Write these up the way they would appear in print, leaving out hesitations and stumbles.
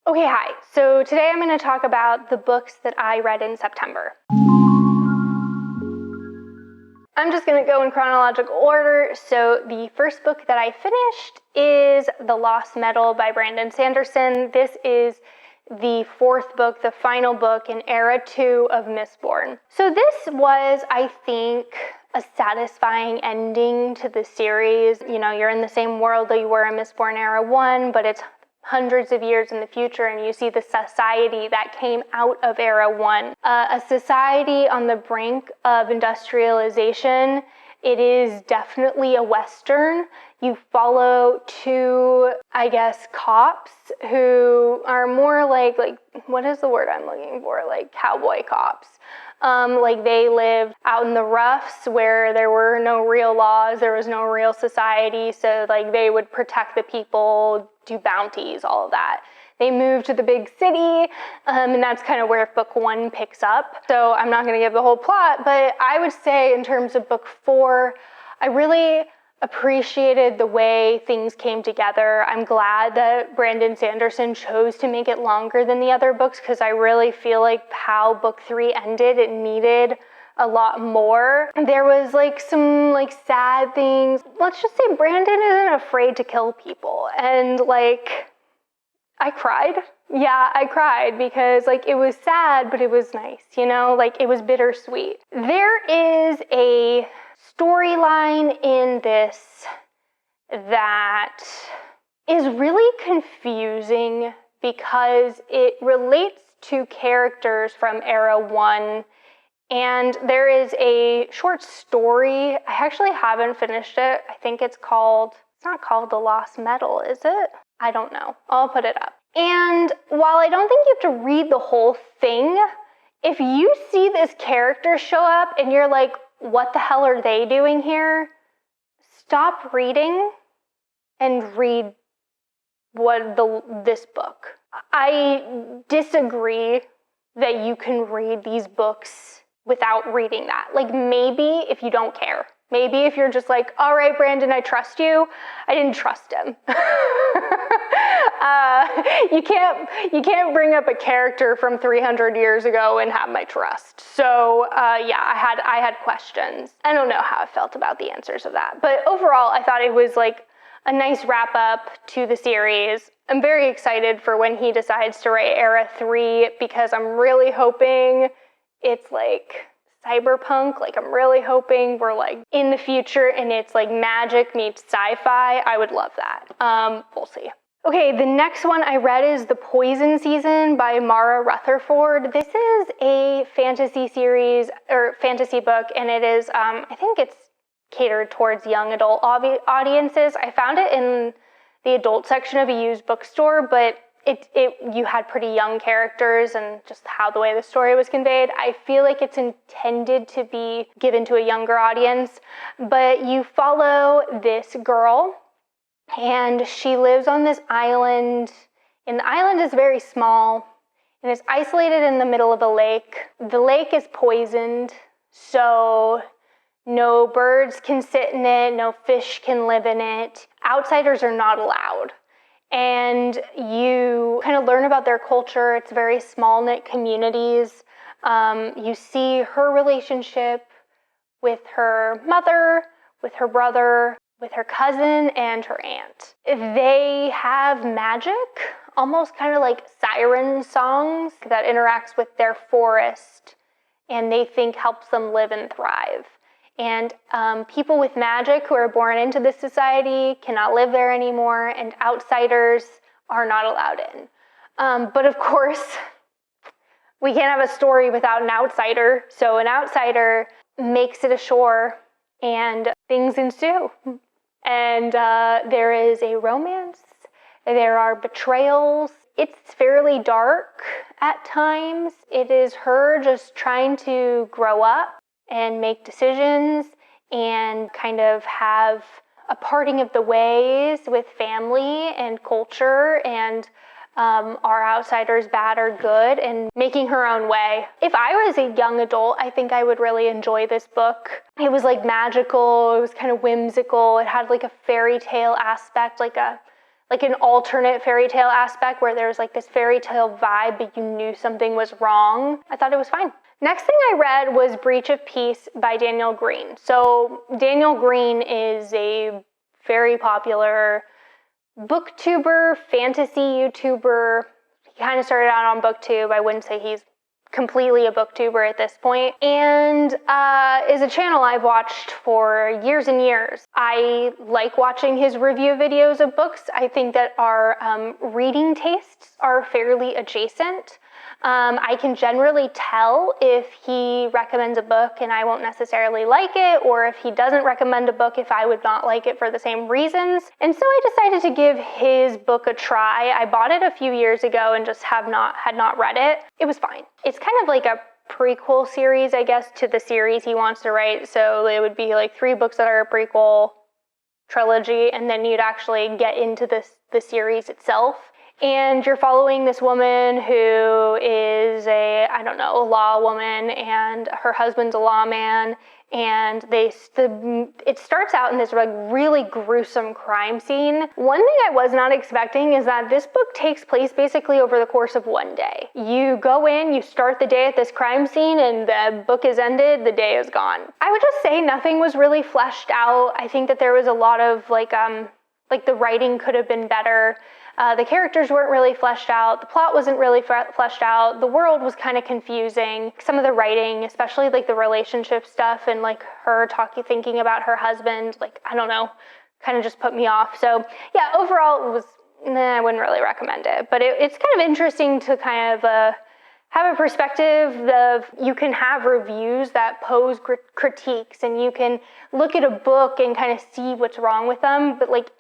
Okay, hi. So today I'm going to talk about the books that I read in September. I'm just going to go in chronological order. So the first book that I finished is The Lost Metal by Brandon Sanderson. This is the fourth book, the final book in Era 2 of Mistborn. So this was, I think, a satisfying ending to the series. You know, you're in the same world that you were in Mistborn Era 1, but it's hundreds of years in the future, and you see the society that came out of Era 1. A society on the brink of industrialization. It is definitely a Western. You follow two, I guess, cops who are more like what is the word I'm looking for? Like cowboy cops. Like they lived out in the roughs where there were no real laws, there was no real society, so like they would protect the people, do bounties, all of that. They moved to the big city, and that's kind of where book 1 picks up. So I'm not going to give the whole plot, but I would say in terms of book 4, I really appreciated the way things came together. I'm glad that Brandon Sanderson chose to make it longer than the other books, because I really feel like how book 3 ended, it needed a lot more. There was some sad things. Let's just say Brandon isn't afraid to kill people, and I cried. Yeah, I cried because it was sad, but it was nice, it was bittersweet. There is a storyline in this that is really confusing because it relates to characters from Era 1, and there is a short story. I actually haven't finished it. I think it's not called The Lost Metal, is it? I don't know. I'll put it up. And while I don't think you have to read the whole thing, if you see this character show up and you're like, what the hell are they doing here? Stop reading and read this book. I disagree that you can read these books without reading that. Maybe if you don't care. Maybe if you're just like, all right, Brandon, I trust you. I didn't trust him. You can't bring up a character from 300 years ago and have my trust. So I had questions. I don't know how I felt about the answers of that. But overall, I thought it was a nice wrap up to the series. I'm very excited for when he decides to write Era 3, because I'm really hoping it's cyberpunk. I'm really hoping we're in the future and it's magic meets sci-fi. I would love that. We'll see. Okay, the next one I read is The Poison Season by Mara Rutherford. This is a fantasy series or fantasy book, and it is, I think it's catered towards young adult audiences. I found it in the adult section of a used bookstore, but you had pretty young characters, and just how the way the story was conveyed, I feel like it's intended to be given to a younger audience. But you follow this girl, and she lives on this island, and the island is very small, and it's isolated in the middle of a lake. The lake is poisoned, so no birds can sit in it, no fish can live in it. Outsiders are not allowed. And you kind of learn about their culture. It's very small-knit communities. You see her relationship with her mother, with her brother, with her cousin, and her aunt. They have magic, almost kind of like siren songs that interacts with their forest, and they think helps them live and thrive. And people with magic who are born into this society cannot live there anymore, and outsiders are not allowed in. But of course, we can't have a story without an outsider, so an outsider makes it ashore, and things ensue. And there is a romance, there are betrayals. It's fairly dark at times. It is her just trying to grow up and make decisions and kind of have a parting of the ways with family and culture, and are outsiders bad or good, and making her own way. If I was a young adult, I think I would really enjoy this book. It was magical, it was kind of whimsical, it had a fairy tale aspect, like like an alternate fairy tale aspect where there was like this fairy tale vibe, but you knew something was wrong, I thought it was fine. Next thing I read was Breach of Peace by Daniel Greene. So Daniel Greene is a very popular booktuber, fantasy YouTuber. He kind of started out on BookTube. I wouldn't say he's completely a booktuber at this point, and is a channel I've watched for years and years. I like watching his review videos of books. I think that our reading tastes are fairly adjacent. I can generally tell if he recommends a book and I won't necessarily like it, or if he doesn't recommend a book if I would not like it for the same reasons. And so I decided to give his book a try. I bought it a few years ago and just had not read it. It was fine. It's kind of like a prequel series, I guess, to the series he wants to write. So it would be like 3 books that are a prequel trilogy, and then you'd actually get into the series itself. And you're following this woman who is a law woman, and her husband's a lawman, and it starts out in this like really gruesome crime scene. One thing I was not expecting is that this book takes place basically over the course of one day. You go in, you start the day at this crime scene, and the book is ended, the day is gone. I would just say nothing was really fleshed out. I think that there was a lot of like the writing could have been better. The characters weren't really fleshed out. The plot wasn't really fleshed out. The world was kind of confusing. Some of the writing, especially like the relationship stuff and like her thinking about her husband, like, I don't know, kind of just put me off. So yeah, overall it was, I wouldn't really recommend it. But it's kind of interesting to kind of have a perspective of, you can have reviews that pose critiques, and you can look at a book and kind of see what's wrong with them, but like,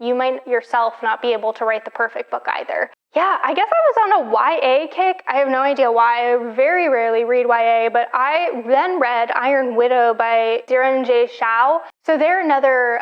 you might yourself not be able to write the perfect book either. Yeah, I guess I was on a YA kick. I have no idea why. I very rarely read YA, but I then read Iron Widow by Zhao. So they're another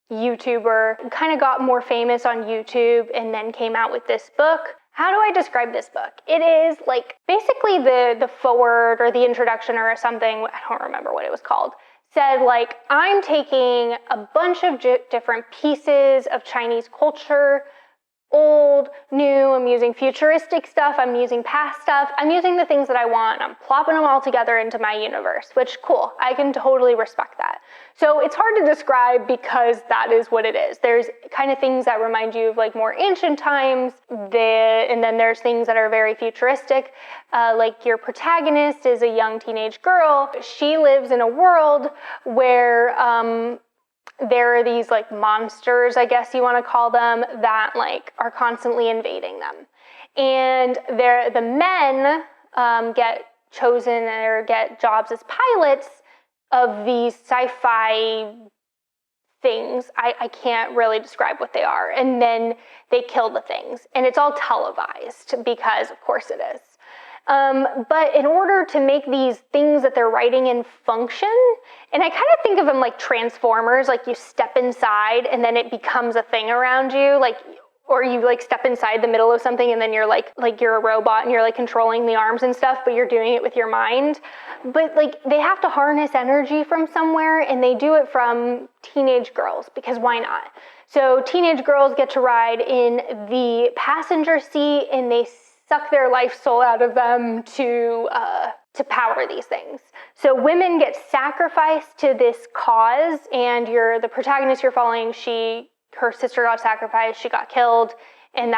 YouTuber, kind of got more famous on YouTube and then came out with this book. How do I describe this book? It is like basically the foreword or the introduction or something, I don't remember what it was called, said like, I'm taking a bunch of different pieces of Chinese culture, old, new, I'm using futuristic stuff, I'm using past stuff, I'm using the things that I want, I'm plopping them all together into my universe, which, cool, I can totally respect that. So it's hard to describe because that is what it is. There's kind of things that remind you of like more ancient times, and then there's things that are very futuristic, like your protagonist is a young teenage girl. She lives in a world where there are these like monsters, I guess you want to call them, that like are constantly invading them. And the men get chosen or get jobs as pilots of these sci-fi things. I can't really describe what they are. And then they kill the things. And it's all televised because of course it is. But in order to make these things that they're writing in function, and I kind of think of them like Transformers, like you step inside and then it becomes a thing around you, like, or you like step inside the middle of something and then you're like you're a robot and you're like controlling the arms and stuff, but you're doing it with your mind. But like they have to harness energy from somewhere, and they do it from teenage girls because why not? So teenage girls get to ride in the passenger seat, and they suck their life soul out of them to power these things. So women get sacrificed to this cause, and the protagonist you're following, her sister got sacrificed, she got killed, and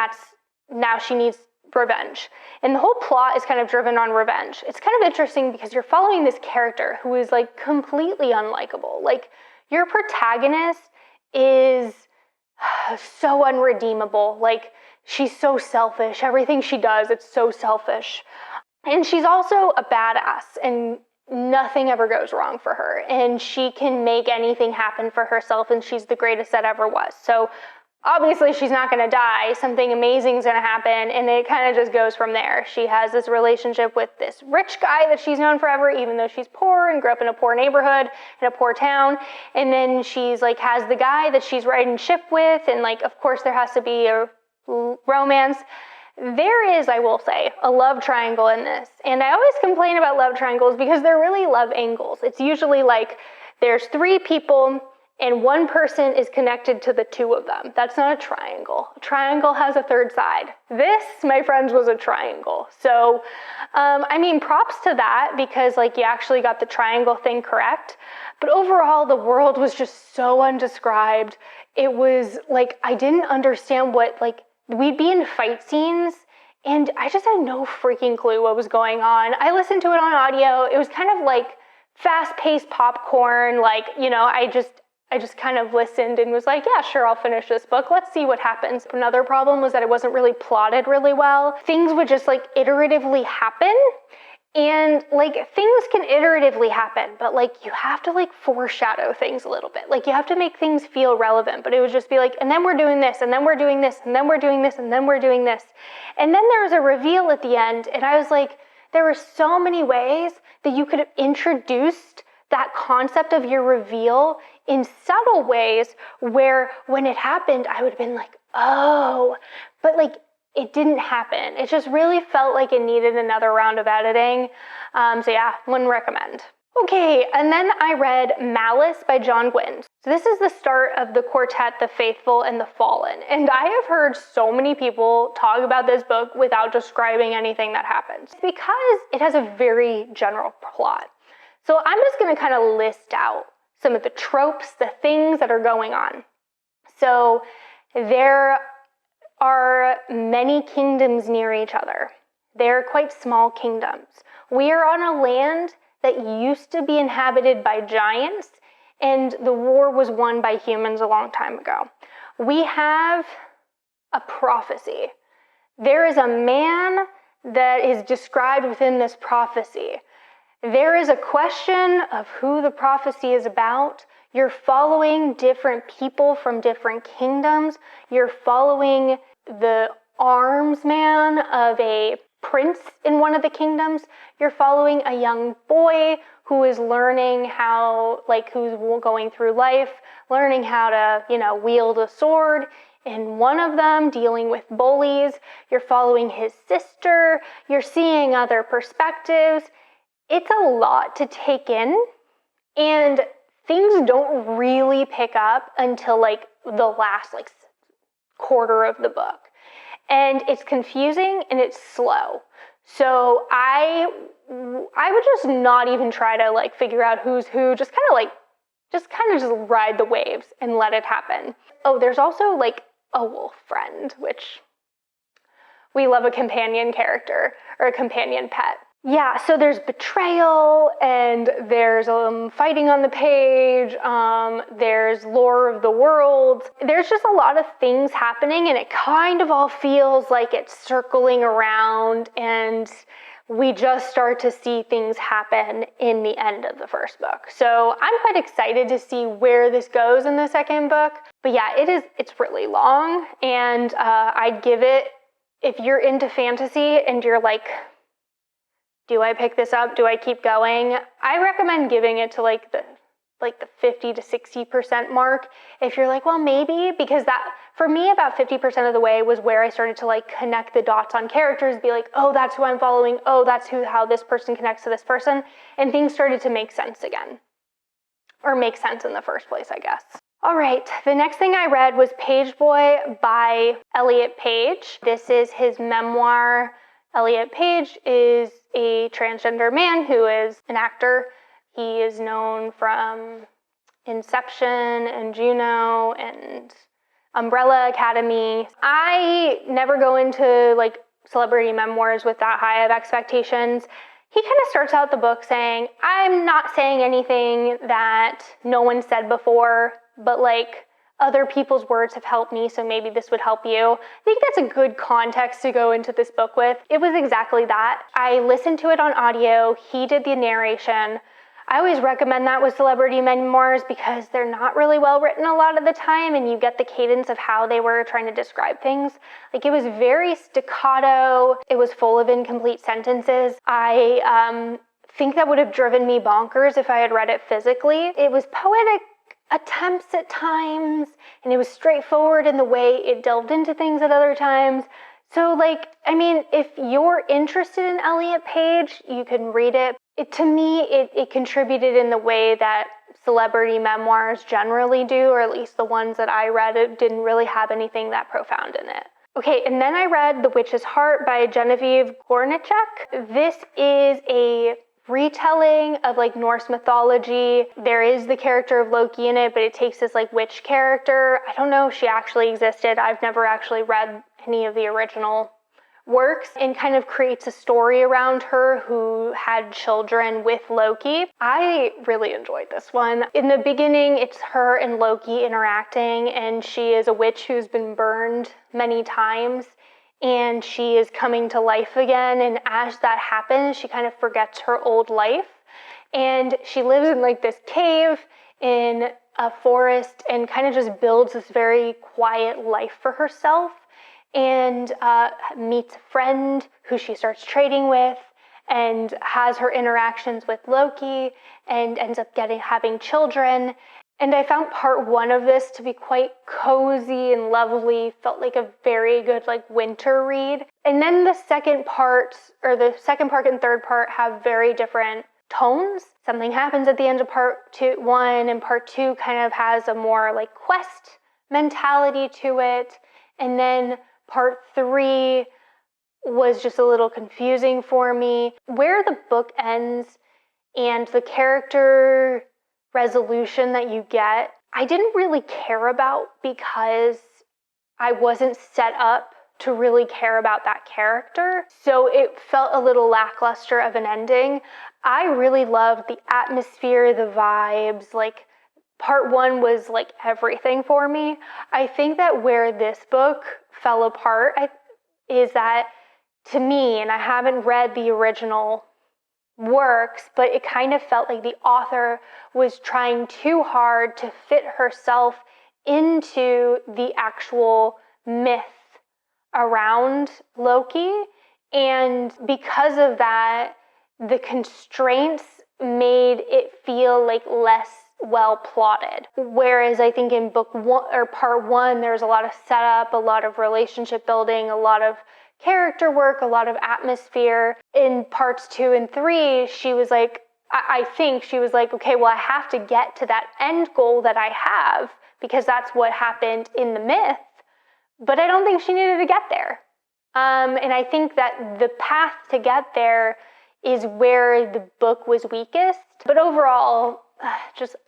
now she needs revenge. And the whole plot is kind of driven on revenge. It's kind of interesting because you're following this character who is like completely unlikable. Like your protagonist is so unredeemable. Like she's so selfish. Everything she does, it's so selfish. And she's also a badass, and nothing ever goes wrong for her. And she can make anything happen for herself, and she's the greatest that ever was. So obviously she's not going to die. Something amazing is going to happen, and it kind of just goes from there. She has this relationship with this rich guy that she's known forever, even though she's poor and grew up in a poor neighborhood, in a poor town. And then she's like has the guy that she's riding ship with, and like of course there has to be a romance. There is, I will say, a love triangle in this. And I always complain about love triangles because they're really love angles. It's usually like there's 3 people and one person is connected to the two of them. That's not a triangle. A triangle has a third side. This, my friends, was a triangle. So, props to that, because like you actually got the triangle thing correct. But overall, the world was just so undescribed. It was like, I didn't understand what, like, we'd be in fight scenes and I just had no freaking clue what was going on. I listened to it on audio. It was kind of like fast-paced popcorn. Like, I just kind of listened and was like, yeah, sure, I'll finish this book. Let's see what happens. Another problem was that it wasn't really plotted really well. Things would just like iteratively happen. And like things can iteratively happen, but like you have to like foreshadow things a little bit. Like you have to make things feel relevant, but it would just be like, and then we're doing this, and then we're doing this, and then we're doing this, and then we're doing this. And then there was a reveal at the end, and I was like, there were so many ways that you could have introduced that concept of your reveal in subtle ways where when it happened, I would have been like, oh, but like, it didn't happen. It just really felt like it needed another round of editing. So yeah, wouldn't recommend. Okay, and then I read Malice by Gwynne. So this is the start of the quartet, The Faithful and the Fallen. And I have heard so many people talk about this book without describing anything that happens, because it has a very general plot. So I'm just gonna kind of list out some of the tropes, the things that are going on. So there are many kingdoms near each other. They're quite small kingdoms. We are on a land that used to be inhabited by giants, and the war was won by humans a long time ago. We have a prophecy. There is a man that is described within this prophecy. There is a question of who the prophecy is about. You're following different people from different kingdoms. You're following the arms man of a prince in one of the kingdoms. You're following a young boy who is learning how, like, who's going through life, learning how to, wield a sword. In one of them, dealing with bullies. You're following his sister. You're seeing other perspectives. It's a lot to take in, and things don't really pick up until like the last quarter of the book. And it's confusing and it's slow. So I would just not even try to figure out who's who, just kind of ride the waves and let it happen. Oh, there's also a wolf friend, which we love a companion character or a companion pet. Yeah, so there's betrayal, and there's fighting on the page, there's lore of the world. There's just a lot of things happening, and it kind of all feels like it's circling around, and we just start to see things happen in the end of the first book. So I'm quite excited to see where this goes in the second book. But yeah, it's really long, and I'd give it, if you're into fantasy and you're like, do I pick this up? Do I keep going? I recommend giving it to the 50 to 60% mark. If you're like, well, maybe, because that, for me, about 50% of the way was where I started to connect the dots on characters, be like, oh, that's who I'm following. Oh, that's how this person connects to this person. And things started to make sense again, or make sense in the first place, I guess. All right, the next thing I read was Pageboy by Elliot Page. This is his memoir. Elliot Page is a transgender man who is an actor. He is known from Inception and Juno and Umbrella Academy. I never go into celebrity memoirs with that high of expectations. He kind of starts out the book saying, I'm not saying anything that no one said before, but other people's words have helped me, so maybe this would help you. I think that's a good context to go into this book with. It was exactly that. I listened to it on audio. He did the narration. I always recommend that with celebrity memoirs because they're not really well written a lot of the time, and you get the cadence of how they were trying to describe things. It was very staccato. It was full of incomplete sentences. I think that would have driven me bonkers if I had read it physically. It was poetic attempts at times, and it was straightforward in the way it delved into things at other times. So if you're interested in Elliot Page, you can read it. To me, it contributed in the way that celebrity memoirs generally do, or at least the ones that I read, it didn't really have anything that profound in it. Okay, and then I read The Witch's Heart by Genevieve Gornichec. This is a retelling of like Norse mythology. There is the character of Loki in it, but it takes this like witch character. I don't know if she actually existed. I've never actually read any of the original works, and kind of creates a story around her who had children with Loki. I really enjoyed this one. In the beginning, it's her and Loki interacting, and she is a witch who's been burned many times, and she is coming to life again, and as that happens, she kind of forgets her old life, and she lives in like this cave in a forest and kind of just builds this very quiet life for herself, and meets a friend who she starts trading with, and has her interactions with Loki, and ends up having children. And I found part one of this to be quite cozy and lovely, felt like a very good like winter read. And then the second part and third part have very different tones. Something happens at the end of part one, and part two kind of has a more like quest mentality to it. And then part three was just a little confusing for me. Where the book ends and the character resolution that you get, I didn't really care about, because I wasn't set up to really care about that character. So it felt a little lackluster of an ending. I really loved the atmosphere, the vibes, like part one was like everything for me. I think that where this book fell apart is that, to me, and I haven't read the original works, but it kind of felt like the author was trying too hard to fit herself into the actual myth around Loki. And because of that, the constraints made it feel like less well plotted. Whereas I think in book one or part one, there's a lot of setup, a lot of relationship building, a lot of character work, a lot of atmosphere. In parts 2 and 3, she was like, I think she was like, okay, well, I have to get to that end goal that I have, because that's what happened in the myth. But I don't think she needed to get there. And I think that the path to get there is where the book was weakest. But overall,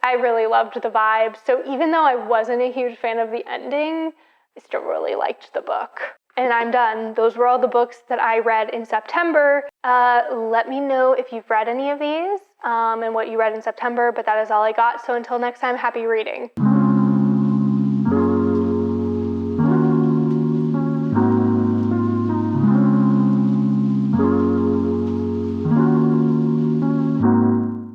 I really loved the vibe. So even though I wasn't a huge fan of the ending, I still really liked the book. And I'm done. Those were all the books that I read in September. Let me know if you've read any of these and what you read in September, but that is all I got. So until next time, happy reading.